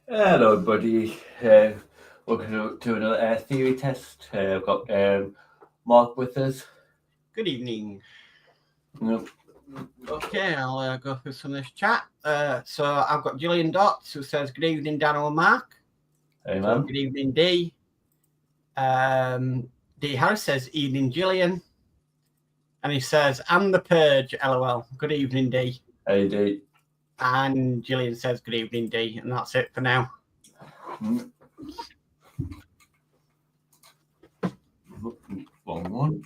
Hello, everybody. Welcome to another theory test. I've got Mark with us. Good evening. Yep. Okay, I'll go through some of this chat. So I've got Gillian Dots who says, "Good evening, Daniel and Mark." Hey, So, man. good evening, D. D Harris says, "Evening, Gillian." And he says, "I'm the Purge, LOL." Good evening, D. Hey, D. And Gillian says, "Good evening, D." And that's it for now. Wrong one.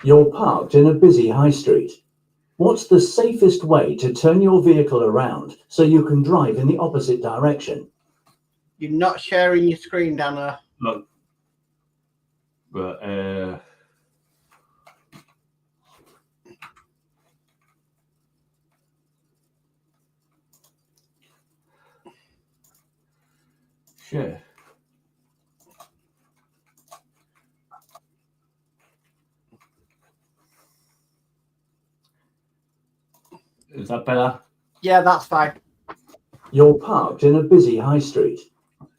You're parked in a busy high street. What's the safest way to turn your vehicle around so you can drive in the opposite direction? You're not sharing your screen, Dana. Look. But, sure. Is that better? Yeah, that's fine. You're parked in a busy high street.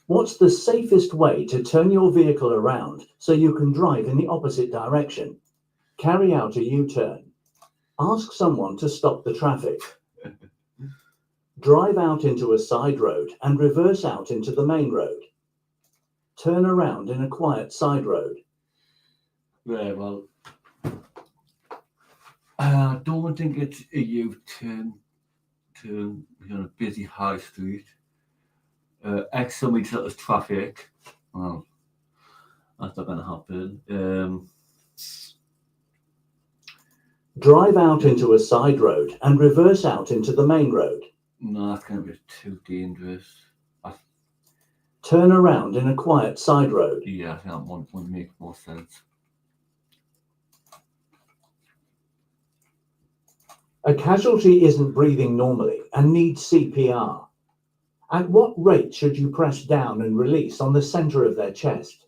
What's the safest way to turn your vehicle around so you can drive in the opposite direction? Carry out a U-turn. Ask someone to stop the traffic. Drive out into a side road and reverse out into the main road. Turn around in a quiet side road. Yeah, well, I don't think it's a U-turn to a busy high street. X so many sort of traffic. Well, that's not going to happen. Drive out into a side road and reverse out into the main road. No, that's going to be too dangerous. Turn around in a quiet side road. Yeah, I think that one would make more sense. A casualty isn't breathing normally and needs CPR. At what rate should you press down and release on the center of their chest?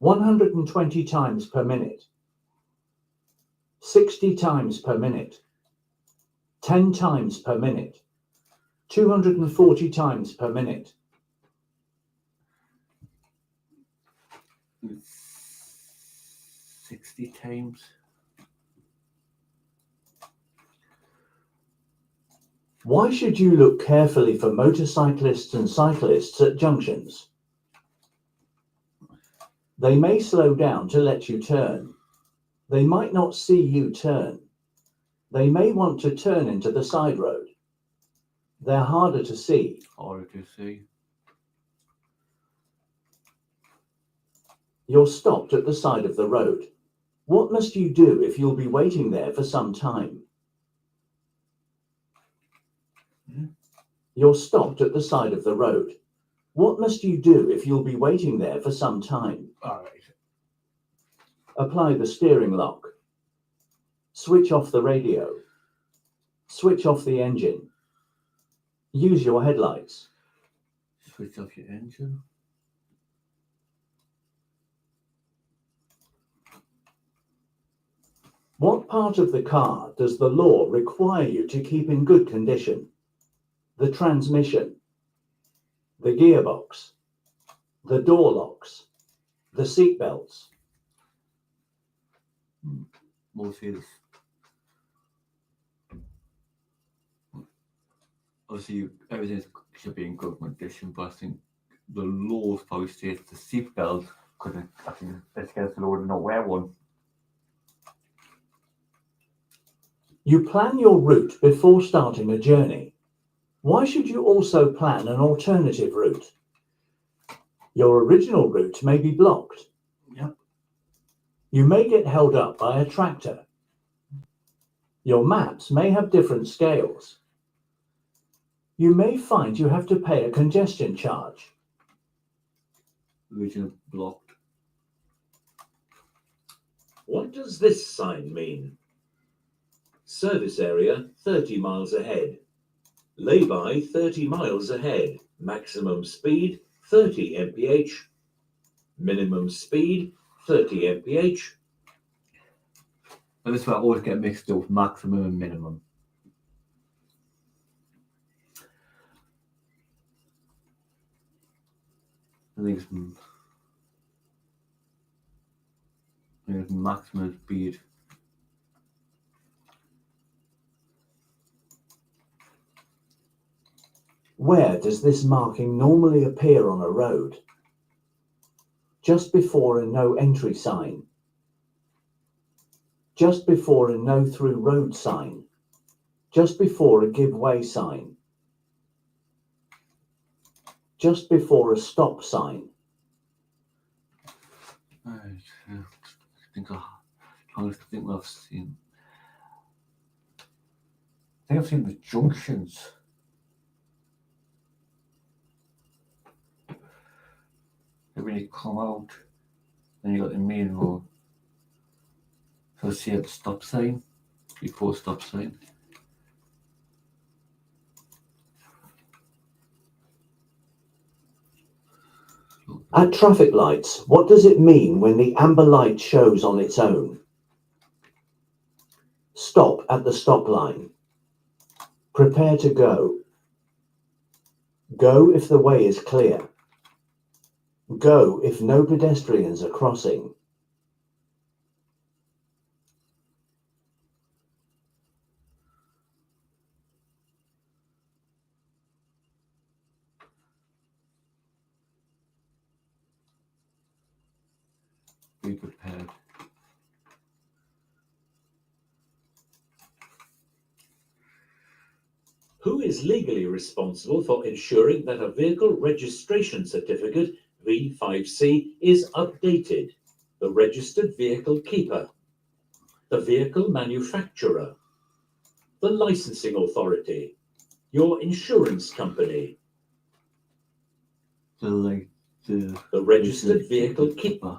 120 times per minute. 60 times per minute. 10 times per minute. 240 times per minute. 60 times. Why should you look carefully for motorcyclists and cyclists at junctions? They may slow down to let you turn. They might not see you turn. They may want to turn into the side road. They're harder to see. Harder to see. You're stopped at the side of the road. What must you do if you'll be waiting there for some time? You're stopped at the side of the road. What must you do if you'll be waiting there for some time? All right. Apply the steering lock. Switch off the radio. Switch off the engine. Use your headlights. Switch off your engine. What part of the car does the law require you to keep in good condition? The transmission, the gearbox, the door locks, the seat belts. Mostly, obviously, everything should be in good condition, but I think the laws probably state the seatbelt because I think it's against the law to not wear one. You plan your route before starting a journey. Why should you also plan an alternative route? Your original route may be blocked. Yep. You may get held up by a tractor. Your maps may have different scales. You may find you have to pay a congestion charge. Region blocked. What does this sign mean? Service area 30 miles ahead. Lay-by 30 miles ahead. Maximum speed 30 mph. Minimum speed 30 mph. But this is where I always get mixed up with maximum and minimum. I think it's maximum speed. Where does this marking normally appear on a road? Just before a no entry sign. Just before a no through road sign. Just before a give way sign. Just before a stop sign. Right, I think I've seen. I think I've seen the junctions. When you come out, then you got the main road. So see at the stop sign, before stop sign. At traffic lights, what does it mean when the amber light shows on its own? Stop at the stop line. Prepare to go. Go if the way is clear. Go if no pedestrians are crossing. Be prepared. Who is legally responsible for ensuring that a vehicle registration certificate V5C is updated? The registered vehicle keeper, the vehicle manufacturer, the licensing authority, your insurance company, The registered vehicle keeper.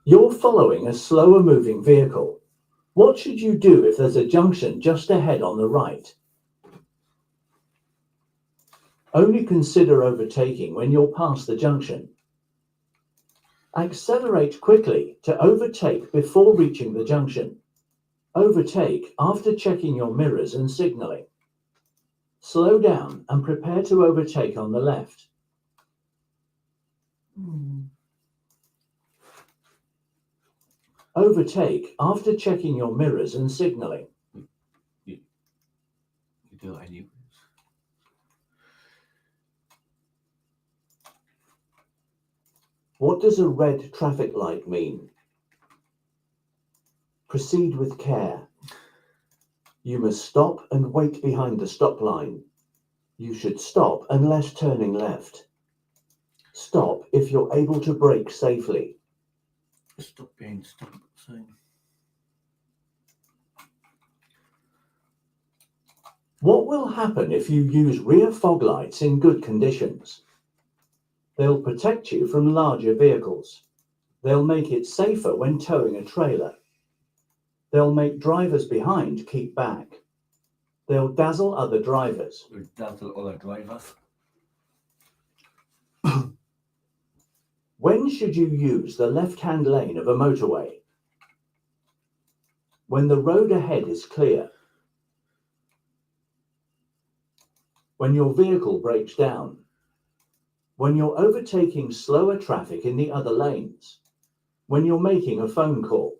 You're following a slower moving vehicle. What should you do if there's a junction just ahead on the right? Only consider overtaking when you're past the junction. Accelerate quickly to overtake before reaching the junction. Overtake after checking your mirrors and signalling. Slow down and prepare to overtake on the left. Overtake after checking your mirrors and signalling. You do it anyways. What does a red traffic light mean? Proceed with care. You must stop and wait behind the stop line. You should stop unless turning left. Stop if you're able to brake safely. Stop being stop sign. What will happen if you use rear fog lights in good conditions? They'll protect you from larger vehicles. They'll make it safer when towing a trailer. They'll make drivers behind keep back. They'll dazzle other drivers. We'll dazzle other drivers. When should you use the left-hand lane of a motorway? When the road ahead is clear. When your vehicle breaks down. When you're overtaking slower traffic in the other lanes. When you're making a phone call.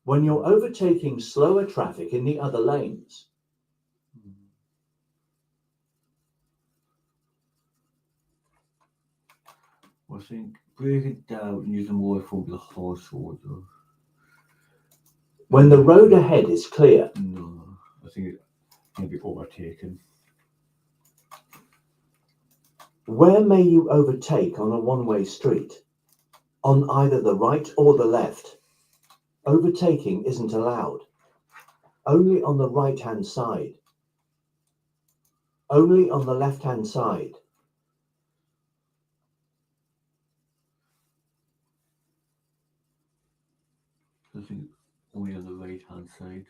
When you're overtaking slower traffic in the other lanes. I think break it down and use them more for the horse order. When the road ahead is clear. No, I think it can be overtaken. Where may you overtake on a one-way street? On either the right or the left. Overtaking isn't allowed. Only on the right-hand side. Only on the left-hand side. I think only on the right hand side.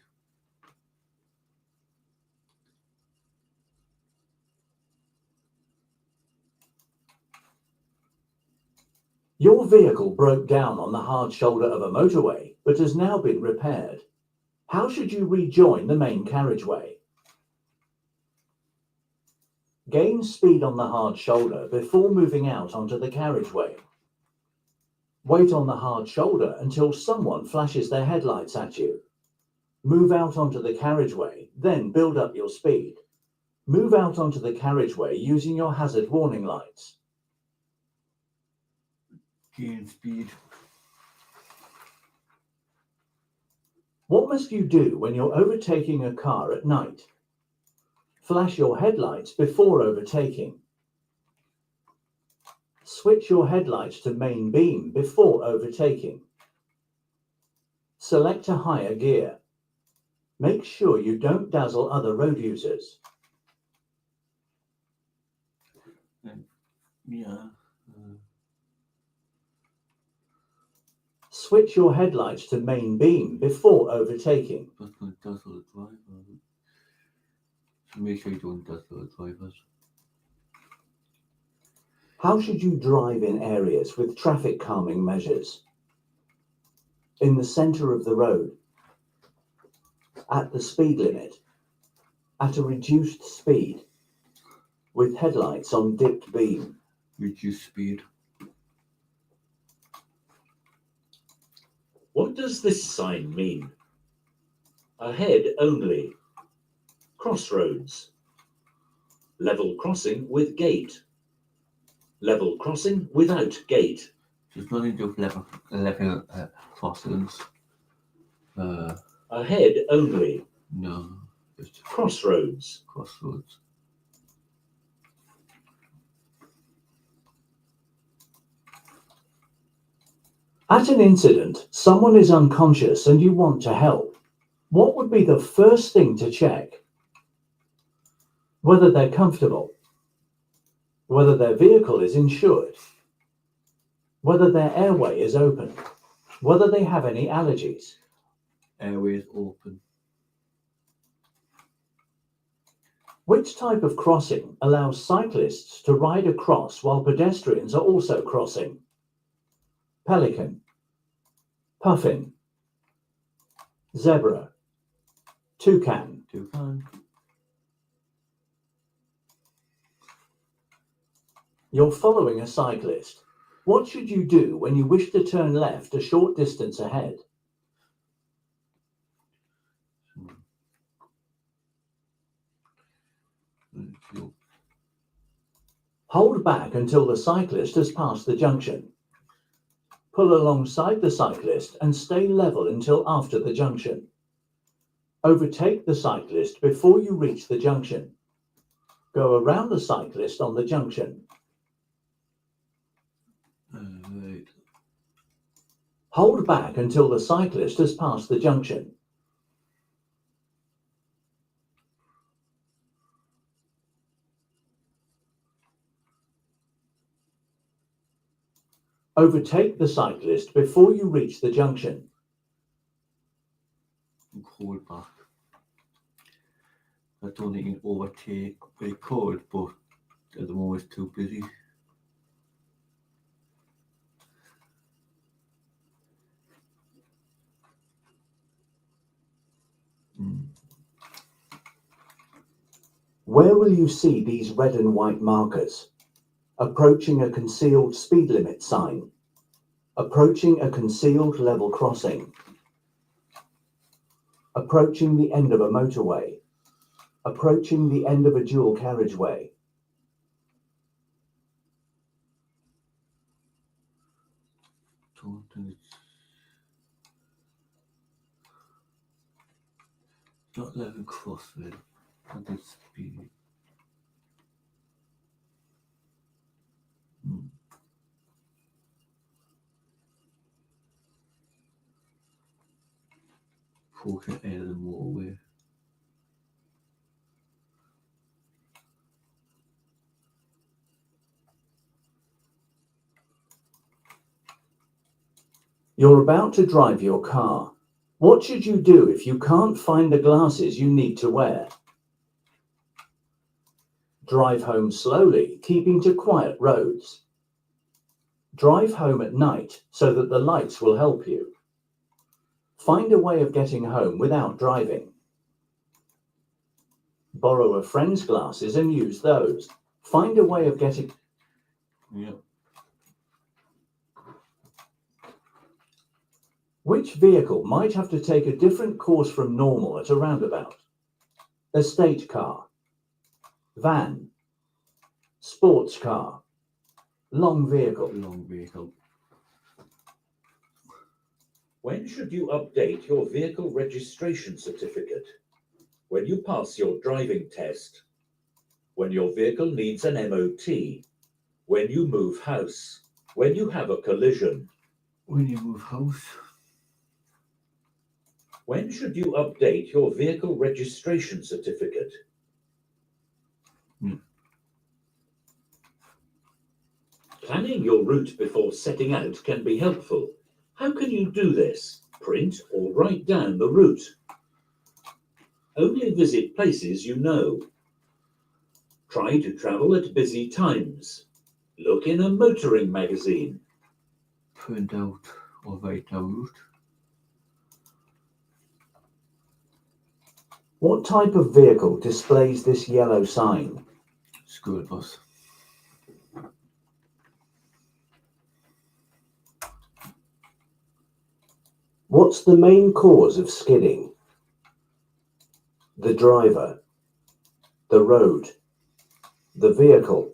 Your vehicle broke down on the hard shoulder of a motorway, but has now been repaired. How should you rejoin the main carriageway? Gain speed on the hard shoulder before moving out onto the carriageway. Wait on the hard shoulder until someone flashes their headlights at you. Move out onto the carriageway, then build up your speed. Move out onto the carriageway using your hazard warning lights. Gain speed. What must you do when you're overtaking a car at night? Flash your headlights before overtaking. Switch your headlights to main beam before overtaking. Select a higher gear. Make sure you don't dazzle other road users. Yeah. Switch your headlights to main beam before overtaking. That's going to dazzle the driver. So make sure you don't dazzle the drivers. How should you drive in areas with traffic calming measures? In the center of the road, at the speed limit, at a reduced speed, with headlights on dipped beam. Reduce speed. What does this sign mean? Ahead only. Crossroads. Level crossing with gate. Level crossing without gate. There's nothing to do with level crossings. Ahead only. No, just Crossroads. crossroads. At an incident, someone is unconscious and you want to help. What would be the first thing to check? Whether they're comfortable, whether their vehicle is insured, whether their airway is open, whether they have any allergies. Airways open. Which type of crossing allows cyclists to ride across while pedestrians are also crossing? Pelican, puffin, zebra, toucan. Toucan. You're following a cyclist. What should you do when you wish to turn left a short distance ahead? Hold back until the cyclist has passed the junction. Pull alongside the cyclist and stay level until after the junction. Overtake the cyclist before you reach the junction. Go around the cyclist on the junction. Right. Hold back until the cyclist has passed the junction. Overtake the cyclist before you reach the junction. And hold back. I don't think you can overtake. They could, but at the moment it's too busy. Where will you see these red and white markers? Approaching a concealed speed limit sign. Approaching a concealed level crossing. Approaching the end of a motorway. Approaching the end of a dual carriageway. Don't think it's not level crossing. And it's speed. portion end of the motorway. You're about to drive your car. What should you do if you can't find the glasses you need to wear? Drive home slowly, keeping to quiet roads. Drive home at night so that the lights will help you. Find a way of getting home without driving. Borrow a friend's glasses and use those. Find a way of getting... Yeah. Which vehicle might have to take a different course from normal at a roundabout? Estate car, van, sports car, long vehicle. Long vehicle. When should you update your vehicle registration certificate? When you pass your driving test. When your vehicle needs an MOT. When you move house. When you have a collision. When you move house. When should you update your vehicle registration certificate? Planning your route before setting out can be helpful. How can you do this? Print or write down the route. Only visit places you know. Try to travel at busy times. Look in a motoring magazine. Print out or write down route. What type of vehicle displays this yellow sign? School bus. What's the main cause of skidding? The driver, the road, the vehicle,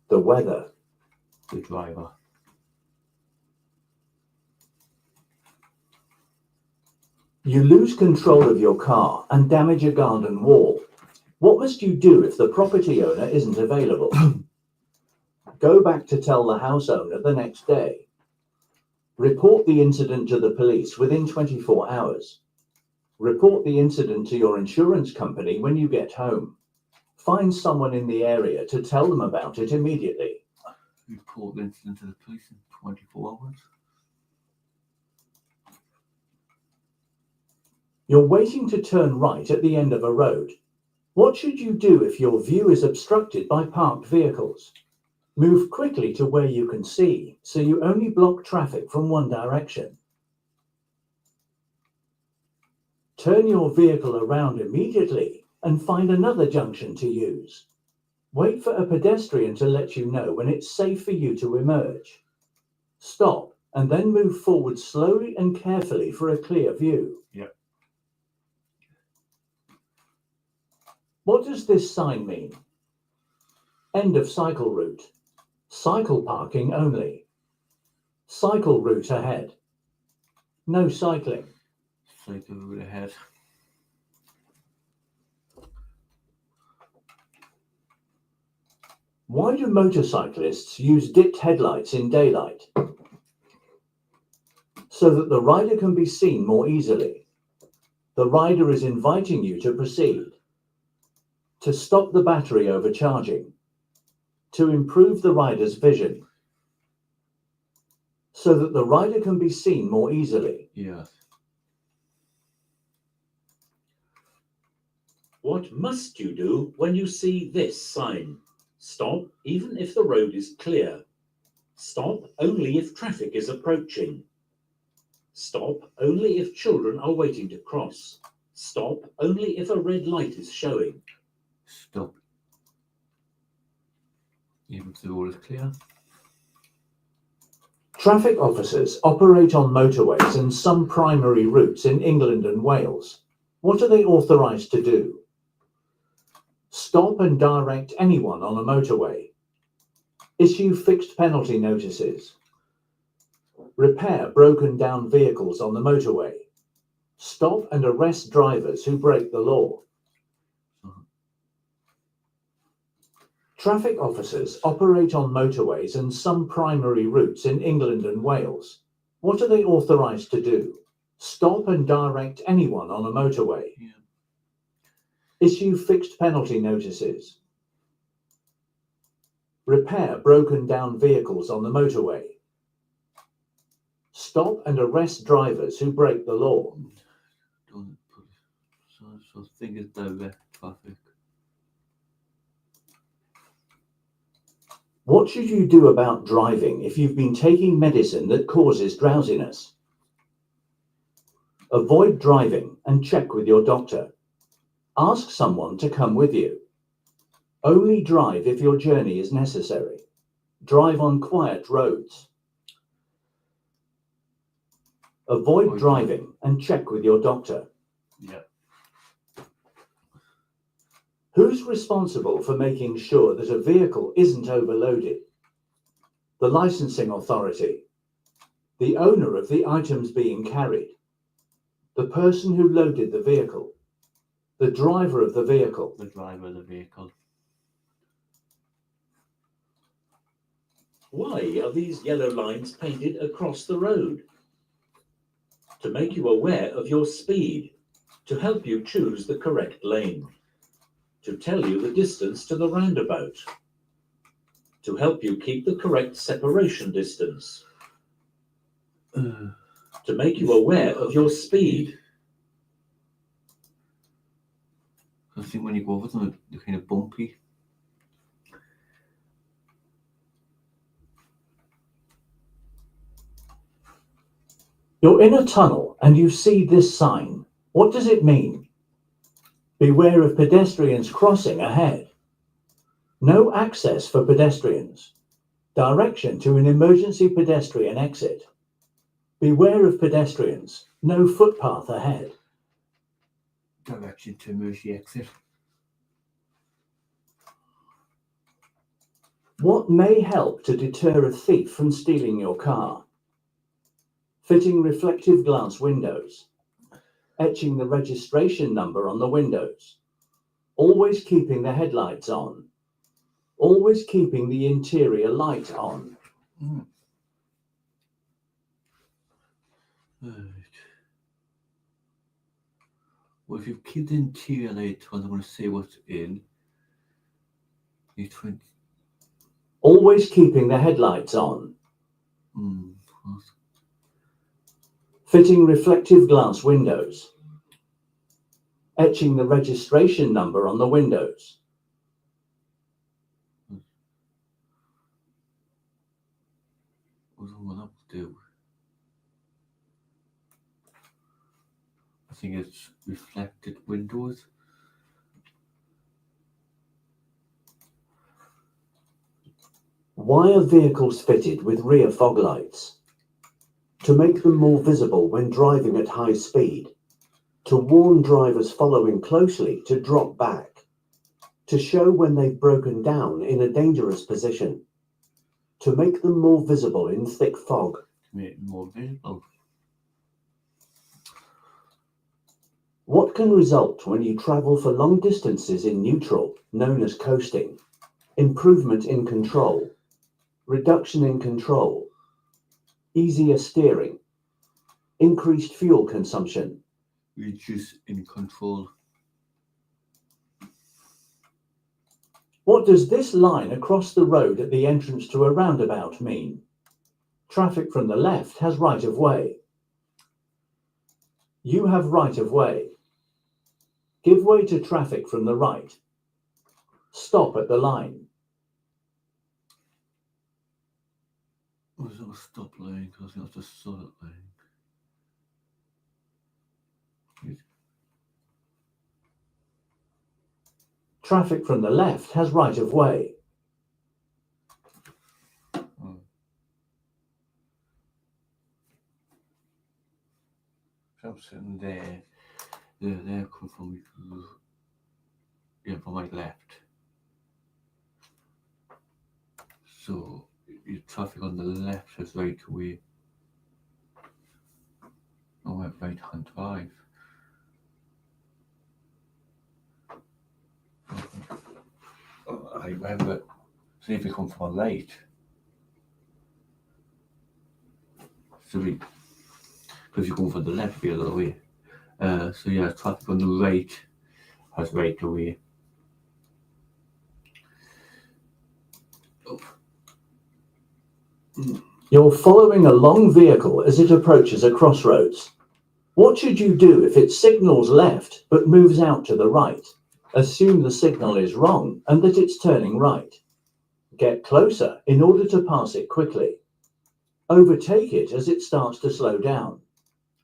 the weather. The driver. You lose control of your car and damage a garden wall. What must you do if the property owner isn't available? Go back to tell the house owner the next day. Report the incident to the police within 24 hours. Report the incident to your insurance company when you get home. Find someone in the area to tell them about it immediately. Report the incident to the police in 24 hours. You're waiting to turn right at the end of a road. What should you do if your view is obstructed by parked vehicles? Move quickly to where you can see, so you only block traffic from one direction. Turn your vehicle around immediately and find another junction to use. Wait for a pedestrian to let you know when it's safe for you to emerge. Stop and then move forward slowly and carefully for a clear view. Yep. What does this sign mean? End of cycle route. Cycle parking only. Cycle route ahead. No cycling. Cycle route ahead. Why do motorcyclists use dipped headlights in daylight? So that the rider can be seen more easily. The rider is inviting you to proceed. To stop the battery overcharging. To improve the rider's vision. So that the rider can be seen more easily. Yes. What must you do when you see this sign? Stop even if the road is clear. Stop only if traffic is approaching. Stop only if children are waiting to cross. Stop only if a red light is showing. Stop. Even if the road is clear. Traffic officers operate on motorways and some primary routes in England and Wales. What are they authorised to do? Stop and direct anyone on a motorway. Issue fixed penalty notices. Repair broken down vehicles on the motorway. Stop and arrest drivers who break the law. Traffic officers operate on motorways and some primary routes in England and Wales. What are they authorised to do? Stop and direct anyone on a motorway. Yeah. Issue fixed penalty notices. Repair broken down vehicles on the motorway. Stop and arrest drivers who break the law. Don't put so thing is direct traffic. What should you do about driving if you've been taking medicine that causes drowsiness? Avoid driving and check with your doctor. Ask someone to come with you. Only drive if your journey is necessary. Drive on quiet roads. Avoid driving and check with your doctor. Yeah. Who's responsible for making sure that a vehicle isn't overloaded? The licensing authority, the owner of the items being carried, the person who loaded the vehicle, the driver of the vehicle. The driver of the vehicle. Why are these yellow lines painted across the road? To make you aware of your speed, to help you choose the correct lane, to tell you the distance to the roundabout, to help you keep the correct separation distance, to make you aware of your speed. I think when you go over them, they're kind of bumpy. You're in a tunnel and you see this sign. What does it mean? Beware of pedestrians crossing ahead. No access for pedestrians. Direction to an emergency pedestrian exit. Beware of pedestrians. No footpath ahead. Direction to emergency exit. What may help to deter a thief from stealing your car? Fitting reflective glass windows. Etching the registration number on the windows. Always keeping the headlights on. Always keeping the interior light on. Right. Well, if you've kept the interior light on, I'm going to say what's in. You 20. Always keeping the headlights on. Fitting reflective glass windows. Etching the registration number on the windows. What's all that do? I think it's reflected windows. Why are vehicles fitted with rear fog lights? To make them more visible when driving at high speed. To warn drivers following closely to drop back. To show when they've broken down in a dangerous position. To make them more visible in thick fog. To make it more visible. What can result when you travel for long distances in neutral, known as coasting? Improvement in control. Reduction in control. Easier steering. Increased fuel consumption. Reduce in control. What does this line across the road at the entrance to a roundabout mean? Traffic from the left has right of way. You have right of way. Give way to traffic from the right. Stop at the line. Was it a stop lane? Because that's a solid lane. Traffic from the left has right of way. I'm sitting there. There come from from my left. So your traffic on the left has right away. Oh, at right hand drive. I remember, see if you come from a right. So because you're going from the left the other way. So yeah, traffic on the right has right away. You're following a long vehicle as it approaches a crossroads. What should you do if it signals left but moves out to the right? Assume the signal is wrong and that it's turning right. Get closer in order to pass it quickly. Overtake it as it starts to slow down.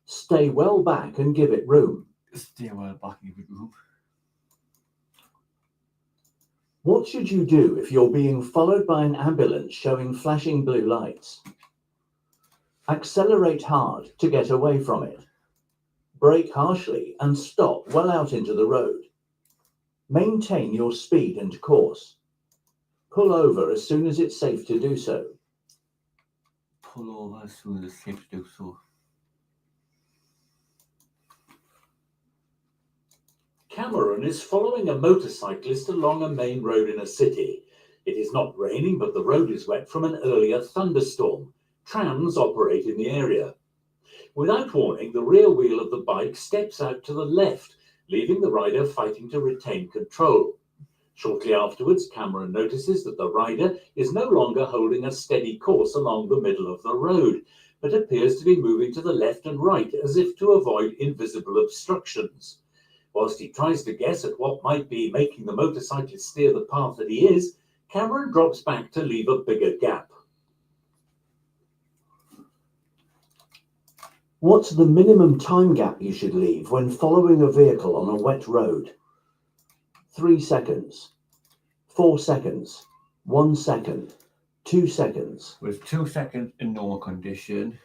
Stay well back and give it room. Stay well back in the room. What should you do if you're being followed by an ambulance showing flashing blue lights? Accelerate hard to get away from it. Brake harshly and stop well out into the road. Maintain your speed and course. Pull over as soon as it's safe to do so. Pull over as soon as it's safe to do so. Cameron is following a motorcyclist along a main road in a city. It is not raining, but the road is wet from an earlier thunderstorm. Trams operate in the area. Without warning, the rear wheel of the bike steps out to the left, leaving the rider fighting to retain control. Shortly afterwards, Cameron notices that the rider is no longer holding a steady course along the middle of the road, but appears to be moving to the left and right as if to avoid invisible obstructions. Whilst he tries to guess at what might be making the motorcyclist steer the path that he is, Cameron drops back to leave a bigger gap. What's the minimum time gap you should leave when following a vehicle on a wet road? 3 seconds, 4 seconds, 1 second, 2 seconds. With 2 seconds in normal condition,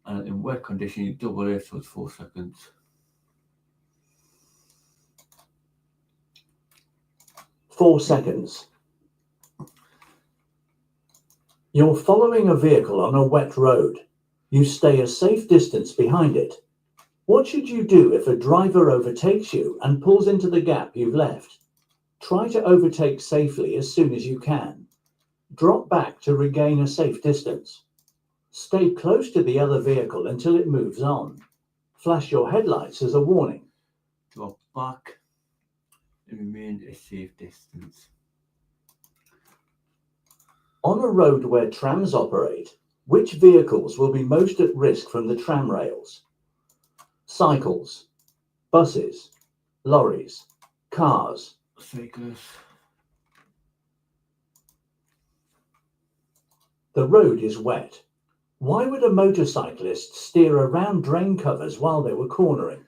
and in wet condition, you double it, so it's 4 seconds. 4 seconds. You're following a vehicle on a wet road. You stay a safe distance behind it. What should you do if a driver overtakes you and pulls into the gap you've left? Try to overtake safely as soon as you can. Drop back to regain a safe distance. Stay close to the other vehicle until it moves on. Flash your headlights as a warning. Drop back and remain a safe distance. On a road where trams operate, which vehicles will be most at risk from the tram rails? Cycles, buses, lorries, cars. Cyclists. The road is wet. Why would a motorcyclist steer around drain covers while they were cornering?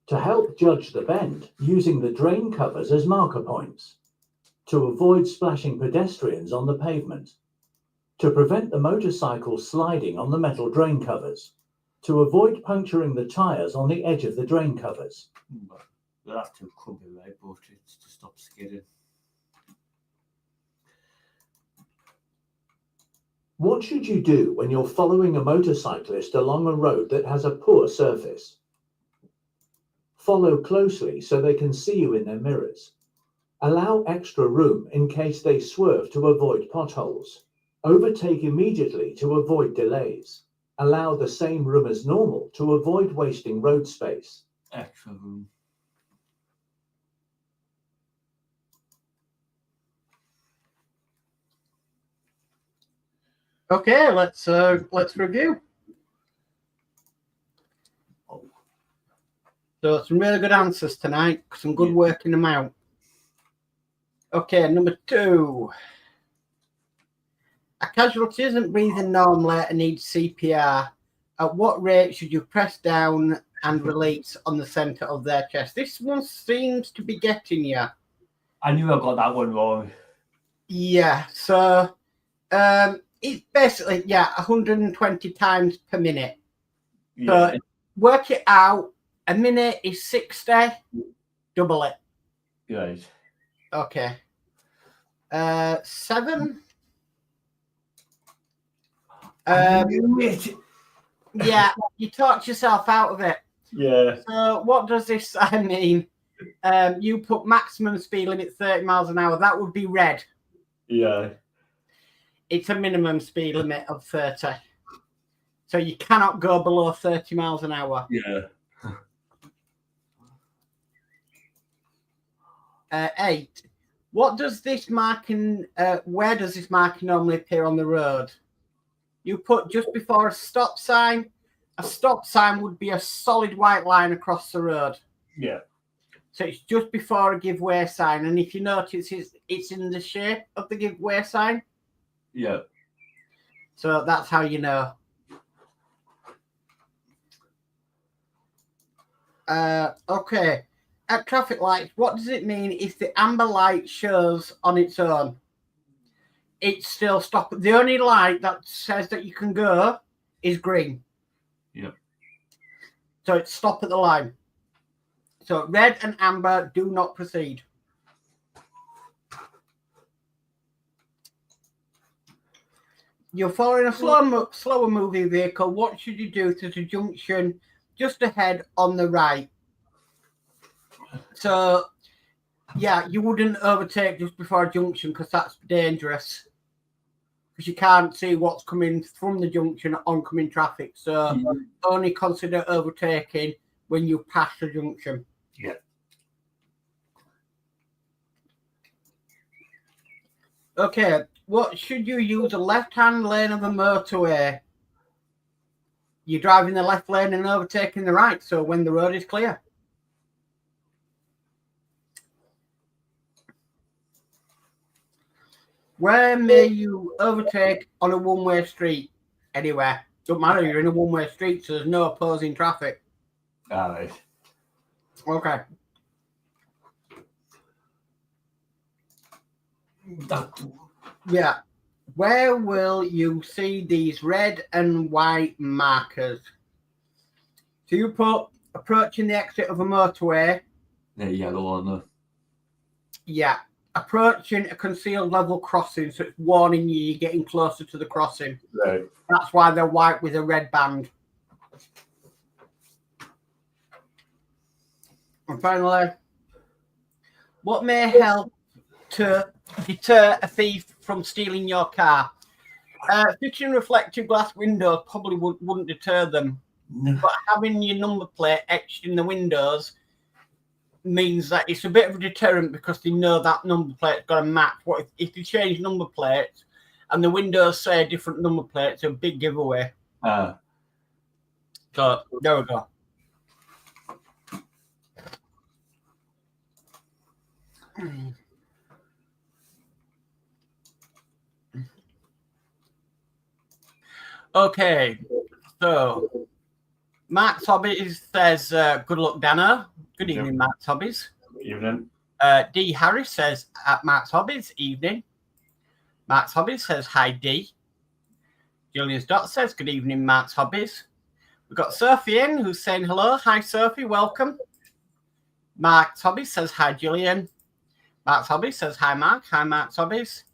To help judge the bend, using the drain covers as marker points. To avoid splashing pedestrians on the pavement. To prevent the motorcycle sliding on the metal drain covers. To avoid puncturing the tyres on the edge of the drain covers. That too could be right, but it's to stop skidding. What should you do when you're following a motorcyclist along a road that has a poor surface? Follow closely so they can see you in their mirrors. Allow extra room in case they swerve to avoid potholes. Overtake immediately to avoid delays. Allow the same room as normal to avoid wasting road space. Extra room. Okay, let's review. So some really good answers tonight. Some good working them out. Okay, number 2. A casualty isn't breathing normally and needs CPR. At what rate should you press down and release on the center of their chest? This one seems to be getting you. I knew I got that one wrong. Yeah, so it's basically 120 times per minute. Yeah. But work it out. A minute is 60. Double it. Right. Okay. 7. Yeah, you talked yourself out of it. Yeah. So what does this sign mean? You put maximum speed limit 30 miles an hour. That would be red. Yeah. It's a minimum speed limit of 30. So you cannot go below 30 miles an hour. Yeah. 8. What does this marking, where does this marking normally appear on the road? You put just before a stop sign. A stop sign would be a solid white line across the road. Yeah. So it's just before a give way sign. And if you notice, it's in the shape of the give way sign. Yeah. So that's how you know. Okay. At traffic lights, what does it mean if the amber light shows on its own? It's still stop. The only light that says that you can go is green. Yeah. So it's stop at the line. So red and amber do not proceed. You're following a slower moving vehicle. What should you do to the junction just ahead on the right? So, yeah, you wouldn't overtake just before a junction because that's dangerous. Because you can't see what's coming from the junction oncoming traffic. So only consider overtaking when you pass the junction. Yeah. Okay, what should you use a left-hand lane of a motorway? You're driving the left lane and overtaking the right, so when the road is clear. Where may you overtake on a one-way street? Anywhere. Don't matter, you're in a one-way street, so there's no opposing traffic. All right. Okay. Yeah. Where will you see these red and white markers? So you put approaching the exit of a motorway. The yellow on the. Yeah. Approaching a concealed level crossing, so it's warning you you're getting closer to the crossing. Right. That's why they're white with a red band. And finally, what may help to deter a thief from stealing your car? Fixing reflective glass windows probably wouldn't deter them. No. But having your number plate etched in the windows means that it's a bit of a deterrent because they know that number plate's got a match. What if you change number plates and the windows say a different number plate? It's a big giveaway. So there we go. Okay, so Max Hobbies says, good luck, Dano. Good evening, Max Hobbies. Evening. D. Harris says, at Max Hobbies, evening. Max Hobbies says, hi, D. Julian's Dot says, good evening, Max Hobbies. We've got Sophie in who's saying hello. Hi, Sophie, welcome. Max Hobbies says, hi, Julian. Max Hobbies says, hi, Mark. Hi, Max Hobbies.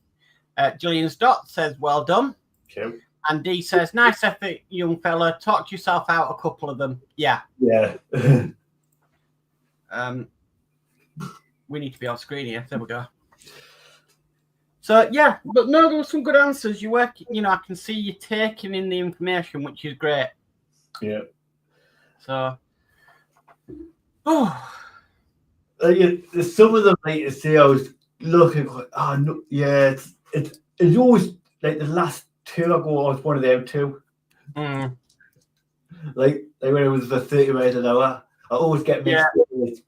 Julian's Dot says, well done. Okay. And D says, nice effort, young fella. Talk yourself out a couple of them. Yeah. Yeah. We need to be on screen here. There we go. So, yeah. But no, there were some good answers. You work, I can see you taking in the information, which is great. Yeah. So, some of them, like, see, I was looking, no, yeah, it's always like the last two I go, I was one of them too. Like when it was the 30 miles an hour, I always get mixed with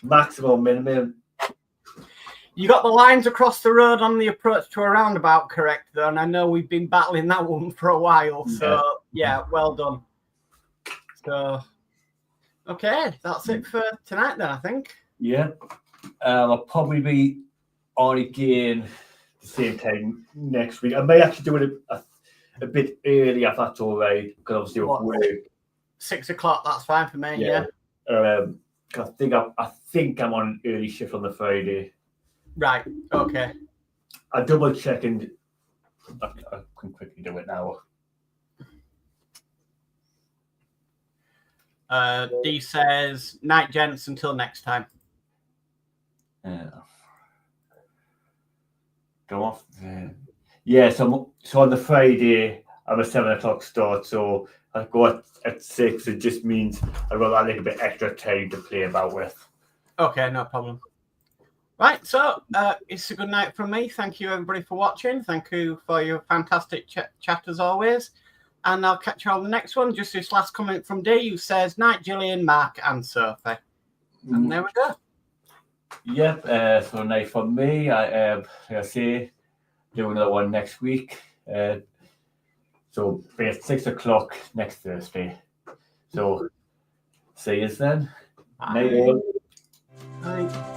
maximum, minimum. You got the lines across the road on the approach to a roundabout correct, though, and I know we've been battling that one for a while. So, yeah, well done. So, okay, that's it for tonight then, I think. Yeah. I'll probably be on again the same time next week. I may actually do it a bit early if that's all right, because obviously of work. 6 o'clock, that's fine for me, yeah. I think I'm on an early shift on the Friday. Right, okay. I double check and I can quickly do it now. D says, night, gents, until next time. Go off. Yeah, so on the Friday, I'm a 7 o'clock start, so I go at 6. It just means I've got that little bit extra time to play about with. Okay, no problem. Right, so it's a good night from me. Thank you, everybody, for watching. Thank you for your fantastic chat as always. And I'll catch you on the next one. Just this last comment from D, who says, night, Gillian, Mark, and Sophie. And there we go. Yep, so night for me. Like I say, do another one next week. So be at 6 o'clock next Thursday. So see you then. Bye. Night. Bye.